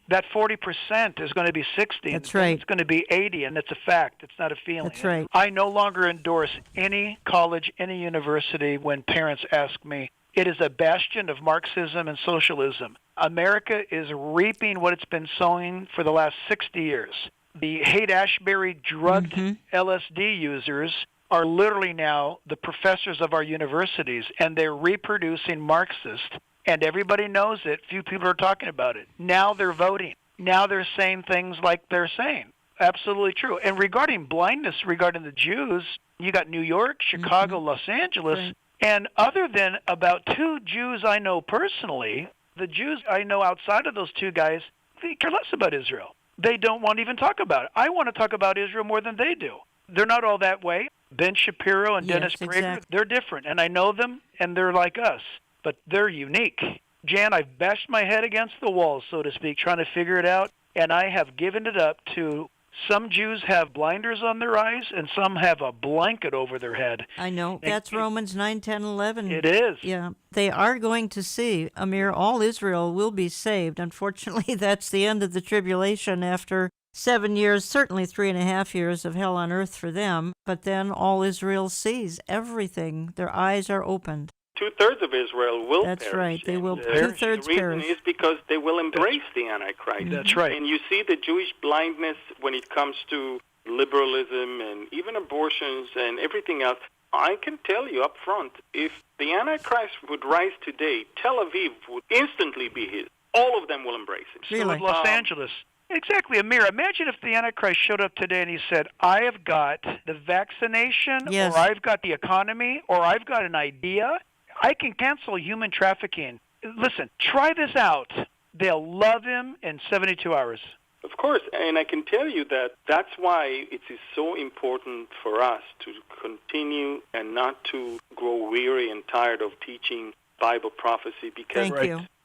S7: that 40% is going to be 60.
S4: That's right.
S7: It's going to be 80, and it's a fact. It's not a feeling.
S4: That's right.
S7: I no longer endorse any college, any university when parents ask me. It is a bastion of Marxism and socialism. America is reaping what it's been sowing for the last 60 years. The Haight-Ashbury drugged LSD users are literally now the professors of our universities, and they're reproducing Marxist. And everybody knows it. Few people are talking about it. Now they're voting. Now they're saying things like they're saying. Absolutely true. And regarding blindness, regarding the Jews, you got New York, Chicago, Los Angeles. Right. And other than about 2 Jews I know personally, the Jews I know outside of those 2 guys, they care less about Israel. They don't want to even talk about it. I want to talk about Israel more than they do. They're not all that way. Ben Shapiro and Dennis Prager, they're different. And I know them, and they're like us. But they're unique. Jan, I've bashed my head against the wall, so to speak, trying to figure it out, and I have given it up to some Jews have blinders on their eyes, and some have a blanket over their head.
S4: I know. That's Romans 9, 10, 11.
S7: It is.
S4: Yeah. They are going to see, Amir, all Israel will be saved. Unfortunately, that's the end of the tribulation after 7 years, certainly 3.5 years of hell on earth for them. But then all Israel sees everything. Their eyes are opened.
S5: 2/3 of Israel will perish.
S4: That's right. They will. 2/3
S5: perish. The reason
S4: perish.
S5: is because they will embrace the Antichrist.
S7: That's right.
S5: And you see the Jewish blindness when it comes to liberalism and even abortions and everything else. I can tell you up front, if the Antichrist would rise today, Tel Aviv would instantly be his. All of them will embrace him.
S7: Really? So would Los Angeles. Exactly, Amir. Imagine if the Antichrist showed up today and he said, I have got the vaccination, or I've got the economy, or I've got an idea. I can cancel human trafficking. Listen, try this out. They'll love him in 72 hours.
S5: Of course, and I can tell you that that's why it is so important for us to continue and not to grow weary and tired of teaching Bible prophecy, because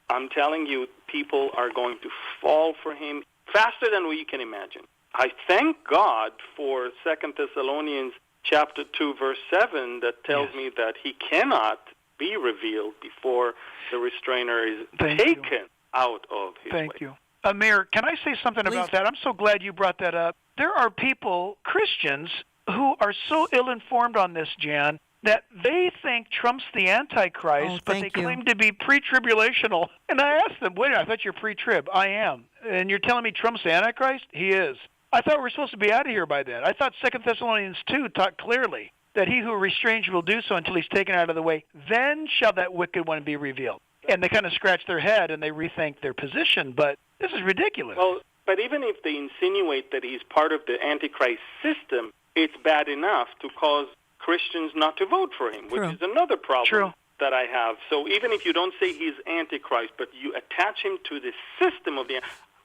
S5: I'm telling you, people are going to fall for him faster than we can imagine. I thank God for 2 Thessalonians chapter 2, verse 7, that tells me that he cannot be revealed before the restrainer is taken out of his way.
S7: Thank you. Amir, can I say something about that? I'm so glad you brought that up. There are people, Christians, who are so ill-informed on this, Jan, that they think Trump's the Antichrist, but they claim to be pre-tribulational. And I asked them, wait, I thought you're pre-trib. I am. And you're telling me Trump's the Antichrist? He is. I thought we were supposed to be out of here by then. I thought 2 Thessalonians 2 taught clearly that he who restrains will do so until he's taken out of the way. Then shall that wicked one be revealed. And they kind of scratch their head and they rethink their position, but this is ridiculous.
S5: Well, but even if they insinuate that he's part of the Antichrist system, it's bad enough to cause Christians not to vote for him, which is another problem that I have. So even if you don't say he's Antichrist, but you attach him to the system of the...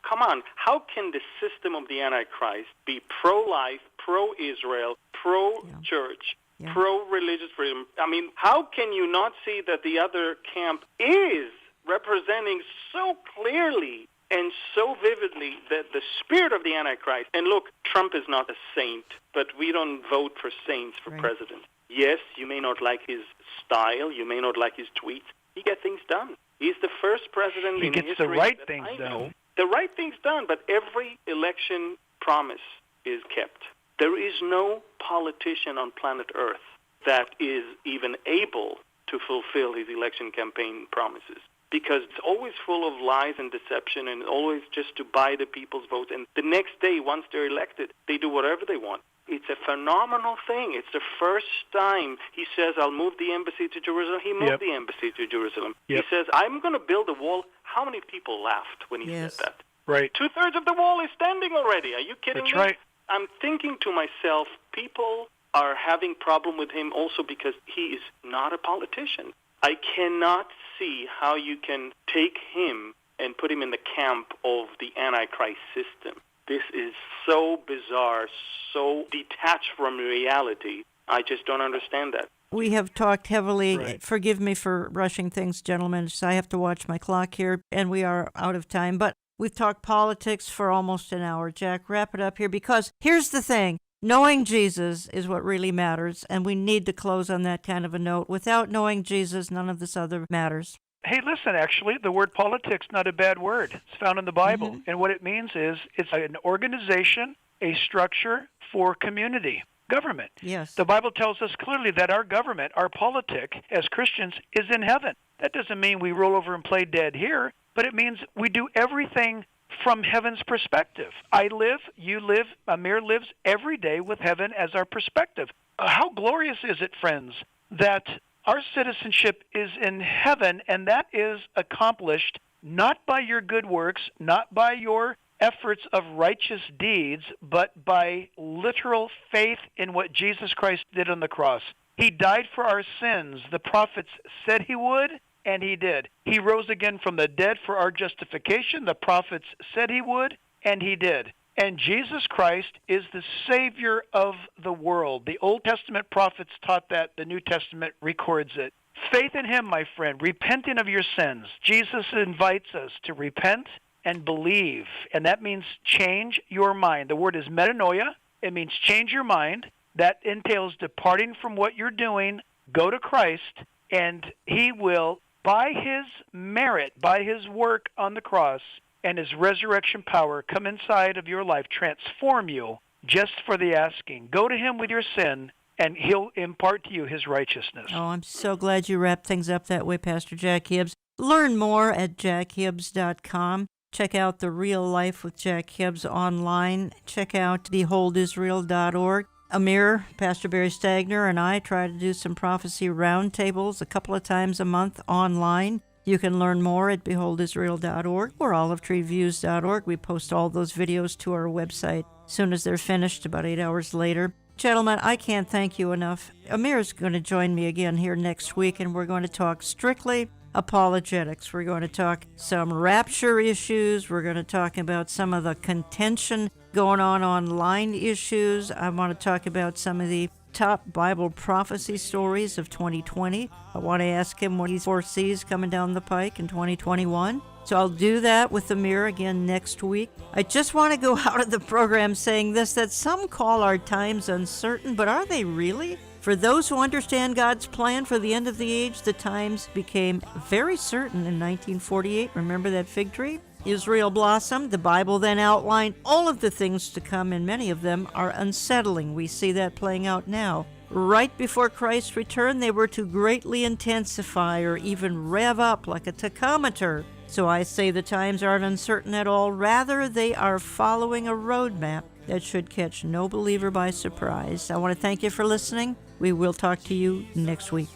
S5: Come on, how can the system of the Antichrist be pro-life, pro-Israel, pro-church, pro-religious freedom? I mean, how can you not see that the other camp is representing so clearly and so vividly that the spirit of the Antichrist? And look, Trump is not a saint, but we don't vote for saints for president. Yes, you may not like his style, you may not like his tweets. He gets things done. He's the first president in history.
S7: He gets the right things done.
S5: The right things done, but every election promise is kept. There is no politician on planet Earth that is even able to fulfill his election campaign promises, because it's always full of lies and deception and always just to buy the people's votes. And the next day, once they're elected, they do whatever they want. It's a phenomenal thing. It's the first time he says, I'll move the embassy to Jerusalem. He moved the embassy to Jerusalem. He says, I'm going to build a wall. How many people laughed when he said that?
S7: Right.
S5: 2/3 of the wall is standing already. Are you kidding me?
S7: That's right.
S5: I'm thinking to myself, people are having problem with him also because he is not a politician. I cannot see how you can take him and put him in the camp of the Antichrist system. This is so bizarre, so detached from reality. I just don't understand that.
S4: We have talked heavily. Forgive me for rushing things, gentlemen. I have to watch my clock here, and we are out of time. But we've talked politics for almost an hour. Jack, wrap it up here, because here's the thing. Knowing Jesus is what really matters, and we need to close on that kind of a note. Without knowing Jesus, none of this other matters.
S7: Hey, listen, actually, the word politics not a bad word. It's found in the Bible. Mm-hmm. And what it means is it's an organization, a structure for community. Government.
S4: Yes.
S7: The Bible tells us clearly that our government, our politic, as Christians, is in heaven. That doesn't mean we roll over and play dead here, but it means we do everything from heaven's perspective. I live, you live, Amir lives every day with heaven as our perspective. How glorious is it, friends, that our citizenship is in heaven, and that is accomplished not by your good works, not by your efforts of righteous deeds, but by literal faith in what Jesus Christ did on the cross. He died for our sins. The prophets said he would, and he did. He rose again from the dead for our justification. The prophets said he would, and he did. And Jesus Christ is the Savior of the world. The Old Testament prophets taught that. The New Testament records it. Faith in him, my friend, repenting of your sins. Jesus invites us to repent and believe, and that means change your mind. The word is metanoia. It means change your mind. That entails departing from what you're doing, go to Christ, and he will, by his merit, by his work on the cross and his resurrection power, come inside of your life, transform you just for the asking. Go to him with your sin, and he'll impart to you his righteousness.
S4: Oh, I'm so glad you wrapped things up that way, Pastor Jack Hibbs. Learn more at jackhibbs.com. Check out The Real Life with Jack Hibbs online. Check out beholdisrael.org. Amir, Pastor Barry Stagner, and I try to do some prophecy roundtables a couple of times a month online. You can learn more at beholdisrael.org or olivetreeviews.org. We post all those videos to our website as soon as they're finished, about 8 hours later. Gentlemen, I can't thank you enough. Amir is going to join me again here next week, and we're going to talk strictly apologetics. We're going to talk some rapture issues. We're going to talk about some of the contention going on online issues. I want to talk about some of the top Bible prophecy stories of 2020. I want to ask him what he foresees coming down the pike in 2021. So I'll do that with Amir again next week. I just want to go out of the program saying this, that some call our times uncertain, but are they really? For those who understand God's plan for the end of the age, the times became very certain in 1948. Remember that fig tree? Israel blossomed. The Bible then outlined all of the things to come, and many of them are unsettling. We see that playing out now. Right before Christ's return, they were to greatly intensify or even rev up like a tachometer. So I say the times aren't uncertain at all. Rather, they are following a roadmap that should catch no believer by surprise. I want to thank you for listening. We will talk to you next week.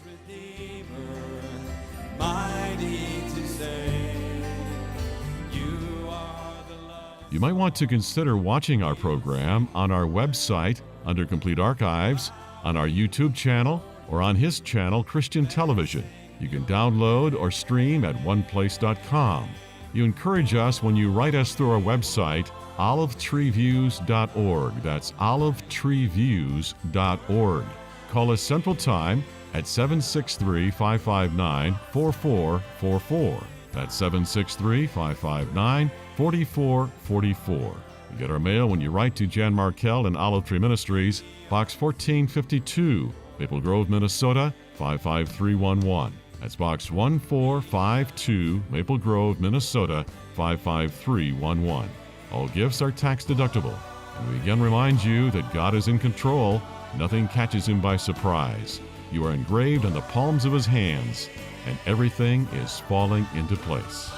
S1: You might want to consider watching our program on our website under Complete Archives, on our YouTube channel, or on his channel, Christian Television. You can download or stream at oneplace.com. You encourage us when you write us through our website, olivetreeviews.org. That's olivetreeviews.org. Call us Central Time at 763-559-4444. That's 763-559-4444. You get our mail when you write to Jan Markell and Olive Tree Ministries, Box 1452, Maple Grove, Minnesota 55311. That's Box 1452, Maple Grove, Minnesota 55311. All gifts are tax deductible. And we again remind you that God is in control. Nothing catches him by surprise. You are engraved on the palms of his hands, and everything is falling into place.